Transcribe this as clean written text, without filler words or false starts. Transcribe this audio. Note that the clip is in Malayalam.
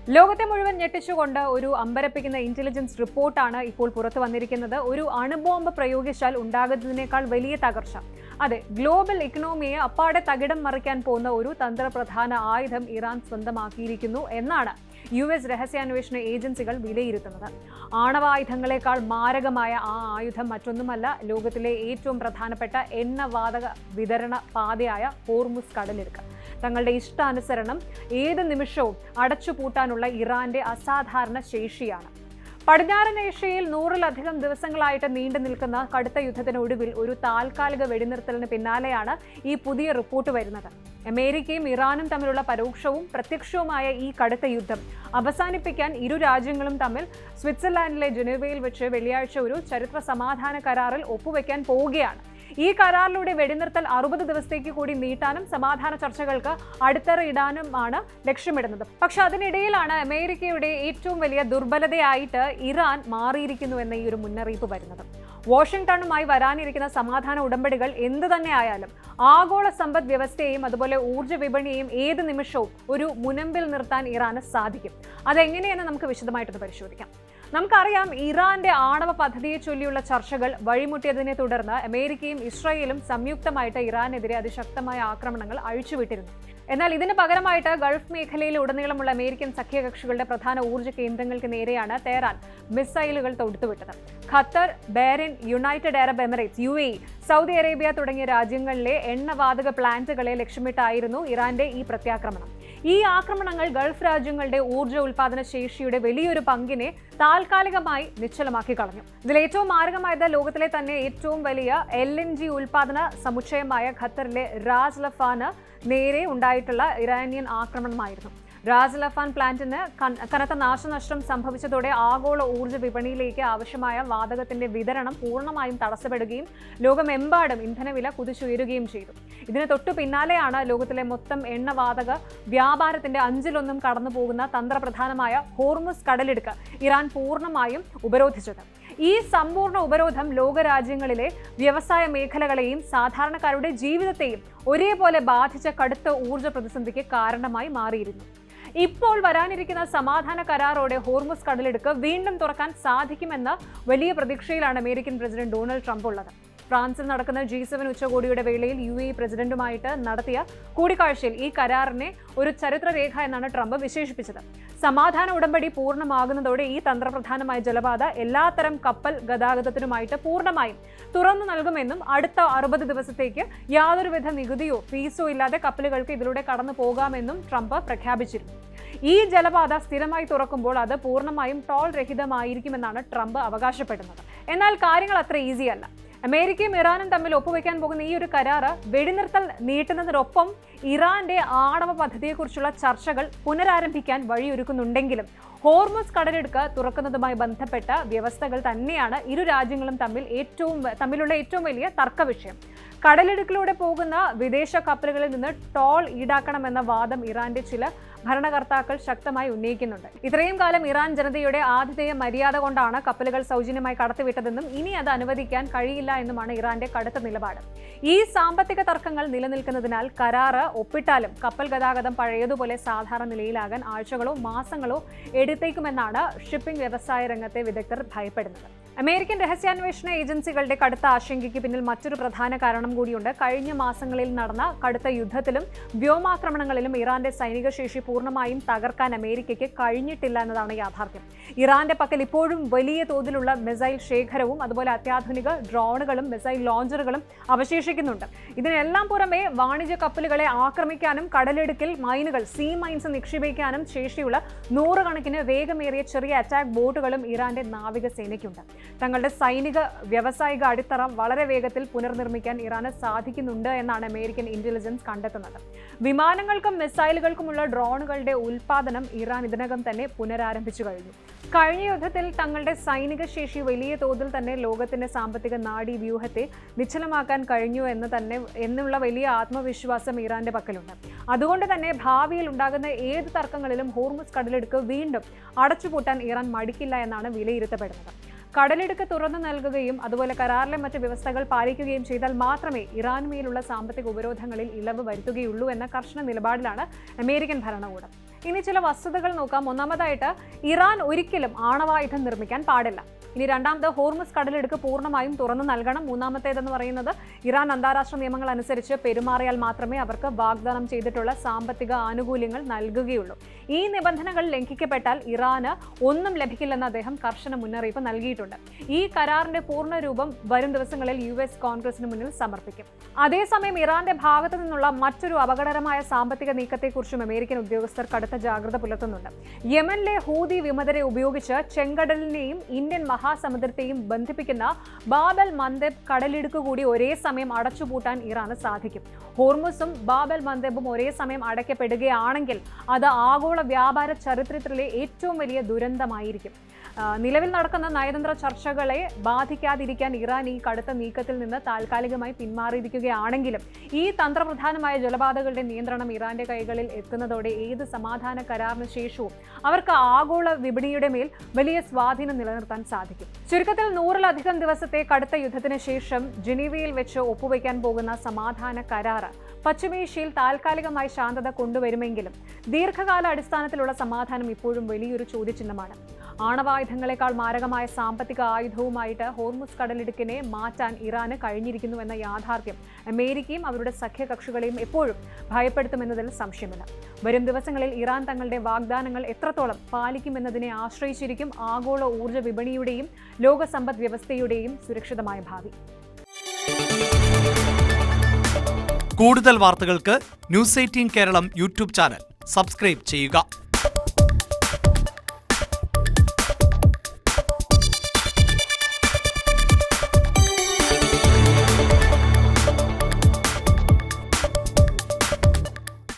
ലോകത്തെ മുഴുവൻ ഞെട്ടിച്ചുകൊണ്ട് ഒരു അമ്പരപ്പിക്കുന്ന ഇന്റലിജൻസ് റിപ്പോർട്ടാണ് ഇപ്പോൾ പുറത്തു വന്നിരിക്കുന്നത്. ഒരു അണുബോംബ് പ്രയോഗിച്ചാൽ ഉണ്ടാകുന്നതിനേക്കാൾ വലിയ തകർച്ച, അതെ, ഗ്ലോബൽ ഇക്കണോമിയെ അപ്പാടെ തകിടം മറിക്കാൻ പോകുന്ന ഒരു തന്ത്രപ്രധാന ആയുധം ഇറാൻ സ്വന്തമാക്കിയിരിക്കുന്നു എന്നാണ് US രഹസ്യാന്വേഷണ ഏജൻസികൾ വിലയിരുത്തുന്നത്. ആണവായുധങ്ങളെക്കാൾ മാരകമായ ആ ആയുധം മറ്റൊന്നുമല്ല, ലോകത്തിലെ ഏറ്റവും പ്രധാനപ്പെട്ട എണ്ണവാതക വിതരണ പാതയായ ഹോർമുസ് കടലിടുക്ക്. തങ്ങളുടെ ഇഷ്ടാനുസരണം ഏത് നിമിഷവും അടച്ചുപൂട്ടാനുള്ള ഇറാന്റെ അസാധാരണ ശേഷിയാണ്. പടിഞ്ഞാറൻ ഏഷ്യയിൽ 100-ലധികം ദിവസങ്ങളായിട്ട് നീണ്ടു നിൽക്കുന്ന കടുത്ത യുദ്ധത്തിനൊടുവിൽ ഒരു താൽക്കാലിക വെടിനിർത്തലിന് പിന്നാലെയാണ് ഈ പുതിയ റിപ്പോർട്ട് വരുന്നത്. അമേരിക്കയും ഇറാനും തമ്മിലുള്ള പരോക്ഷവും പ്രത്യക്ഷവുമായ ഈ കടുത്ത യുദ്ധം അവസാനിപ്പിക്കാൻ ഇരു രാജ്യങ്ങളും തമ്മിൽ സ്വിറ്റ്സർലാൻഡിലെ ജനീവയിൽ വെച്ച് വെള്ളിയാഴ്ച ഒരു ചരിത്ര സമാധാന കരാറിൽ ഒപ്പുവെക്കാൻ പോവുകയാണ്. ഈ കരാറിലൂടെ വെടിനിർത്തൽ 60 ദിവസത്തേക്ക് കൂടി നീട്ടാനും സമാധാന ചർച്ചകൾക്ക് അടിത്തറയിടാനുമാണ് ലക്ഷ്യമിടുന്നത്. പക്ഷെ അതിനിടയിലാണ് അമേരിക്കയുടെ ഏറ്റവും വലിയ ദുർബലതയായിട്ട് ഇറാൻ മാറിയിരിക്കുന്നു എന്ന ഈ ഒരു മുന്നറിയിപ്പ് വരുന്നത്. വാഷിംഗ്ടണുമായി വരാനിരിക്കുന്ന സമാധാന ഉടമ്പടികൾ എന്തു തന്നെ ആയാലും ആഗോള സമ്പദ് വ്യവസ്ഥയെയും അതുപോലെ ഊർജ്ജ വിപണിയെയും ഏത് നിമിഷവും ഒരു മുനമ്പിൽ നിർത്താൻ ഇറാന് സാധിക്കും. അതെങ്ങനെയെന്ന് നമുക്ക് വിശദമായിട്ടൊന്ന് പരിശോധിക്കാം. നമുക്കറിയാം, ഇറാന്റെ ആണവ പദ്ധതിയെ ചൊല്ലിയുള്ള ചർച്ചകൾ വഴിമുട്ടിയതിനെ തുടർന്ന് അമേരിക്കയും ഇസ്രായേലും സംയുക്തമായിട്ട് ഇറാനെതിരെ അതിശക്തമായ ആക്രമണങ്ങൾ അഴിച്ചുവിട്ടിരുന്നു. എന്നാൽ ഇതിന് പകരമായിട്ട് ഗൾഫ് മേഖലയിൽ ഉടനീളമുള്ള അമേരിക്കൻ സഖ്യകക്ഷികളുടെ പ്രധാന ഊർജ്ജ കേന്ദ്രങ്ങൾക്ക് നേരെയാണ് തെഹ്റാൻ മിസൈലുകൾ തൊടുത്തുവിട്ടത്. Qatar, Bahrain, United Arab Emirates, UAE, Saudi Arabia തുടങ്ങിയ രാജ്യങ്ങളിലെ എണ്ണവാതക പ്ലാന്റുകളെ ലക്ഷ്യമിട്ടായിരുന്നു ഇറാന്റെ ഈ പ്രത്യാക്രമണം. ഈ ആക്രമണങ്ങൾ ഗൾഫ് രാജ്യങ്ങളുടെ ഊർജ്ജ ഉൽപാദന ശേഷിയുടെ വലിയൊരു പങ്കിനെ താൽക്കാലികമായി നിശ്ചലമാക്കി കളഞ്ഞു. ഇതിൽ ഏറ്റവും മാരകമായത് ലോകത്തിലെ തന്നെ ഏറ്റവും വലിയ LNG ഉൽപാദന സമുച്ചയമായ ഖത്തറിലെ റാസ് ലഫാന് നേരെ ഉണ്ടായിട്ടുള്ള ഇറാനിയൻ ആക്രമണമായിരുന്നു. റാസ് ലഫാൻ പ്ലാന്റിന് കനത്ത നാശനഷ്ടം സംഭവിച്ചതോടെ ആഗോള ഊർജ്ജ വിപണിയിലേക്ക് ആവശ്യമായ വാതകത്തിന്റെ വിതരണം പൂർണ്ണമായും തടസ്സപ്പെടുകയും ലോകമെമ്പാടും ഇന്ധനവില കുതിച്ചുയരുകയും ചെയ്തു. ഇതിന് തൊട്ടു പിന്നാലെയാണ് ലോകത്തിലെ മൊത്തം എണ്ണവാതക വ്യാപാരത്തിന്റെ 1/5 കടന്നു പോകുന്ന തന്ത്രപ്രധാനമായ ഹോർമുസ് കടലിടുക്ക് ഇറാൻ പൂർണ്ണമായും ഉപരോധിച്ചത്. ഈ സമ്പൂർണ്ണ ഉപരോധം ലോകരാജ്യങ്ങളിലെ വ്യവസായ മേഖലകളെയും സാധാരണക്കാരുടെ ജീവിതത്തെയും ഒരേപോലെ ബാധിച്ച കടുത്ത ഊർജ്ജ പ്രതിസന്ധിക്ക് കാരണമായി മാറിയിരുന്നു. ഇപ്പോൾ വരാനിരിക്കുന്ന സമാധാന കരാറോടെ ഹോർമുസ് കടലിടുക്ക് വീണ്ടും തുറക്കാൻ സാധിക്കുമെന്ന വലിയ പ്രതീക്ഷയിലാണ് അമേരിക്കൻ പ്രസിഡന്റ് ഡൊണാൾഡ് ട്രംപ് ഉള്ളത്. ഫ്രാൻസിൽ നടക്കുന്ന G7 ഉച്ചകോടിയുടെ വേളയിൽ UAE പ്രസിഡന്റുമായിട്ട് നടത്തിയ കൂടിക്കാഴ്ചയിൽ ഈ കരാറിനെ ഒരു ചരിത്രരേഖ എന്നാണ് ട്രംപ് വിശേഷിപ്പിച്ചത്. സമാധാന ഉടമ്പടി പൂർണ്ണമാകുന്നതോടെ ഈ തന്ത്രപ്രധാനമായ ജലപാത എല്ലാത്തരം കപ്പൽ ഗതാഗതത്തിനുമായിട്ട് പൂർണ്ണമായും തുറന്നു നൽകുമെന്നും അടുത്ത 60 ദിവസത്തേക്ക് യാതൊരുവിധ നികുതിയോ ഫീസോ ഇല്ലാതെ കപ്പലുകൾക്ക് ഇതിലൂടെ കടന്നു പോകാമെന്നും ട്രംപ് പ്രഖ്യാപിച്ചിരുന്നു. ഈ ജലപാത സ്ഥിരമായി തുറക്കുമ്പോൾ അത് പൂർണ്ണമായും ടോൾ രഹിതമായിരിക്കുമെന്നാണ് ട്രംപ് അവകാശപ്പെടുന്നത്. എന്നാൽ കാര്യങ്ങൾ അത്ര ഈസിയല്ല. അമേരിക്കയും ഇറാനും തമ്മിൽ ഒപ്പുവെക്കാൻ പോകുന്ന ഈ ഒരു കരാറ് വെടിനിർത്തൽ നീട്ടുന്നതിനൊപ്പം ഇറാന്റെ ആണവ പദ്ധതിയെക്കുറിച്ചുള്ള ചർച്ചകൾ പുനരാരംഭിക്കാൻ വഴിയൊരുക്കുന്നുണ്ടെങ്കിലും ഹോർമുസ് കടലിടുക്ക് തുറക്കുന്നതുമായി ബന്ധപ്പെട്ട വ്യവസ്ഥകൾ തന്നെയാണ് ഇരു രാജ്യങ്ങളും തമ്മിലുള്ള ഏറ്റവും വലിയ തർക്ക വിഷയം. കടലിടുക്കിലൂടെ പോകുന്ന വിദേശ കപ്പലുകളിൽ നിന്ന് ടോൾ ഈടാക്കണമെന്ന വാദം ഇറാന്റെ ചില ഭരണകർത്താക്കൾ ശക്തമായി ഉന്നയിക്കുന്നുണ്ട്. ഇത്രയും കാലം ഇറാൻ ജനതയുടെ ആതിഥേയ മര്യാദ കൊണ്ടാണ് കപ്പലുകൾ സൗജന്യമായി കടത്തിവിട്ടതെന്നും ഇനി അത് അനുവദിക്കാൻ കഴിയില്ല എന്നുമാണ് ഇറാന്റെ കടുത്ത നിലപാട്. ഈ സാമ്പത്തിക തർക്കങ്ങൾ നിലനിൽക്കുന്നതിനാൽ കരാറ് ഒപ്പിട്ടാലും കപ്പൽ ഗതാഗതം പഴയതുപോലെ സാധാരണ നിലയിലാകാൻ ആഴ്ചകളോ മാസങ്ങളോ എടുത്തേക്കുമെന്നാണ് ഷിപ്പിംഗ് വ്യവസായ രംഗത്തെ വിദഗ്ധർ ഭയപ്പെടുന്നത്. അമേരിക്കൻ രഹസ്യാന്വേഷണ ഏജൻസികളുടെ കടുത്ത ആശങ്കയ്ക്ക് പിന്നിൽ മറ്റൊരു പ്രധാന കാരണം കൂടിയുണ്ട്. കഴിഞ്ഞ മാസങ്ങളിൽ നടന്ന കടുത്ത യുദ്ധത്തിലും വ്യോമാക്രമണങ്ങളിലും ഇറാന്റെ സൈനിക ശേഷി പൂർണ്ണമായും തകർക്കാൻ അമേരിക്കയ്ക്ക് കഴിഞ്ഞിട്ടില്ല എന്നതാണ് യാഥാർത്ഥ്യം. ഇറാന്റെ പക്കൽ ഇപ്പോഴും വലിയ തോതിലുള്ള മിസൈൽ ശേഖരവും അതുപോലെ അത്യാധുനിക ഡ്രോണുകളും മിസൈൽ ലോഞ്ചറുകളും അവശേഷിക്കുന്നുണ്ട്. ഇതിനെല്ലാം പുറമെ വാണിജ്യ കപ്പലുകളെ ആക്രമിക്കാനും കടലിടുക്കിൽ മൈനുകൾ, സീ മൈൻസ് നിക്ഷേപിക്കാനും ശേഷിയുള്ള 100 കണക്കിന് വേഗമേറിയ ചെറിയ അറ്റാക്ക് ബോട്ടുകളും ഇറാന്റെ നാവികസേനയ്ക്കുണ്ട്. തങ്ങളുടെ സൈനിക വ്യാവസായിക അടിത്തറ വളരെ വേഗത്തിൽ പുനർനിർമ്മിക്കാൻ ഇറാന് സാധിക്കുന്നുണ്ട് എന്നാണ് അമേരിക്കൻ ഇന്റലിജൻസ് കണ്ടെത്തുന്നത്. വിമാനങ്ങൾക്കും മിസൈലുകൾക്കുമുള്ള ഡ്രോണുകളുടെ ഉൽപാദനം ഇറാൻ ഇതിനകം തന്നെ പുനരാരംഭിച്ചു കഴിഞ്ഞു. കഴിഞ്ഞ യുദ്ധത്തിൽ തങ്ങളുടെ സൈനിക ശേഷി വലിയ തോതിൽ തന്നെ ലോകത്തിന്റെ സാമ്പത്തിക നാഡീ വ്യൂഹത്തെ നിശ്ചലമാക്കാൻ കഴിഞ്ഞു എന്നുള്ള വലിയ ആത്മവിശ്വാസം ഇറാന്റെ പക്കലുണ്ട്. അതുകൊണ്ട് തന്നെ ഭാവിയിൽ ഉണ്ടാകുന്ന ഏത് തർക്കങ്ങളിലും ഹോർമുസ് കടലിടുക്ക് വീണ്ടും അടച്ചുപൂട്ടാൻ ഇറാൻ മടിക്കില്ല എന്നാണ് വിലയിരുത്തപ്പെടുന്നത്. കടലിടുക്ക് തുറന്നു നൽകുകയും അതുപോലെ കരാറിലെ മറ്റ് വ്യവസ്ഥകൾ പാലിക്കുകയും ചെയ്താൽ മാത്രമേ ഇറാനുമേലുള്ള സാമ്പത്തിക ഉപരോധങ്ങളിൽ ഇളവ് വരുത്തുകയുള്ളൂ എന്ന കർശന നിലപാടിലാണ് അമേരിക്കൻ ഭരണകൂടം. ഇനി ചില വസ്തുതകൾ നോക്കാം. ഒന്നാമതായിട്ട്, ഇറാൻ ഒരിക്കലും ആണവായുധം നിർമ്മിക്കാൻ പാടില്ല. ഇനി രണ്ടാമത്, ഹോർമുസ് കടലിടുക്ക് പൂർണ്ണമായും തുറന്നു നൽകണം. മൂന്നാമത്തേതെന്ന് പറയുന്നത്, ഇറാൻ അന്താരാഷ്ട്ര നിയമങ്ങൾ അനുസരിച്ച് പെരുമാറിയാൽ മാത്രമേ അവർക്ക് വാഗ്ദാനം ചെയ്തിട്ടുള്ള സാമ്പത്തിക ആനുകൂല്യങ്ങൾ നൽകുകയുള്ളൂ. ഈ നിബന്ധനകൾ ലംഘിക്കപ്പെട്ടാൽ ഇറാന് ഒന്നും ലഭിക്കില്ലെന്ന് അദ്ദേഹം കർശന മുന്നറിയിപ്പ് നൽകിയിട്ടുണ്ട്. ഈ കരാറിന്റെ പൂർണ്ണ രൂപം വരും ദിവസങ്ങളിൽ US കോൺഗ്രസിന് മുന്നിൽ സമർപ്പിക്കും. അതേസമയം ഇറാന്റെ ഭാഗത്തു നിന്നുള്ള മറ്റൊരു അപകടകരമായ സാമ്പത്തിക നീക്കത്തെക്കുറിച്ചും അമേരിക്കൻ ഉദ്യോഗസ്ഥർ കടുത്ത ജാഗ്രത പുലർത്തുന്നുണ്ട്. യമനിലെ ഹൂതി വിമതരെ ഉപയോഗിച്ച് ചെങ്കടലിനെയും ഇന്ത്യൻ മഹാസമുദ്രത്തെയും ബന്ധിപ്പിക്കുന്ന ബാബൽ മന്ദബ് കടലിടുക്ക് കൂടി ഒരേ സമയം അടച്ചുപൂട്ടാൻ ഇറാന് സാധിക്കും. ഹോർമുസും ബാബൽ മന്ദബും ഒരേ സമയം അടയ്ക്കപ്പെടുകയാണെങ്കിൽ അത് ആഗോള വ്യാപാര ചരിത്രത്തിലെ ഏറ്റവും വലിയ ദുരന്തമായിരിക്കും. നിലവിൽ നടക്കുന്ന നയതന്ത്ര ചർച്ചകളെ ബാധിക്കാതിരിക്കാൻ ഇറാൻ ഈ കടുത്ത നീക്കത്തിൽ നിന്ന് താൽക്കാലികമായി പിന്മാറിയിരിക്കുകയാണെങ്കിലും ഈ തന്ത്രപ്രധാനമായ ജലപാതകളുടെ നിയന്ത്രണം ഇറാന്റെ കൈകളിൽ എത്തുന്നതോടെ ഏത് സമാധാന കരാറിന് ശേഷവും അവർക്ക് ആഗോള വിപണിയുടെ മേൽ വലിയ സ്വാധീനം നിലനിർത്താൻ സാധിക്കും. ചുരുക്കത്തിൽ 100-ലധികം ദിവസത്തെ കടുത്ത യുദ്ധത്തിന് ശേഷം ജനീവയിൽ വെച്ച് ഒപ്പുവയ്ക്കാൻ പോകുന്ന സമാധാന കരാർ പശ്ചിമേഷ്യയിൽ താൽക്കാലികമായി ശാന്തത കൊണ്ടുവരുമെങ്കിലും ദീർഘകാല അടിസ്ഥാനത്തിലുള്ള സമാധാനം ഇപ്പോഴും വലിയൊരു ചോദ്യചിഹ്നമാണ്. ആണവായുധങ്ങളെക്കാൾ മാരകമായ സാമ്പത്തിക ആയുധവുമായിട്ട് ഹോർമുസ് കടലിടുക്കിനെ മാറ്റാൻ ഇറാന് കഴിഞ്ഞിരിക്കുന്നുവെന്ന യാഥാർത്ഥ്യം അമേരിക്കയും അവരുടെ സഖ്യകക്ഷികളെയും എപ്പോഴും ഭയപ്പെടുത്തുമെന്നതിൽ സംശയമില്ല. വരും ദിവസങ്ങളിൽ ഇറാൻ തങ്ങളുടെ വാഗ്ദാനങ്ങൾ എത്രത്തോളം പാലിക്കുമെന്നതിനെ ആശ്രയിച്ചിരിക്കും ആഗോള ഊർജ്ജ വിപണിയുടെയും ലോക സമ്പദ് വ്യവസ്ഥയുടെയും സുരക്ഷിതമായ ഭാവി. കൂടുതൽ വാർത്തകൾക്ക് News 18 Keralam YouTube channel subscribe ചെയ്യുക.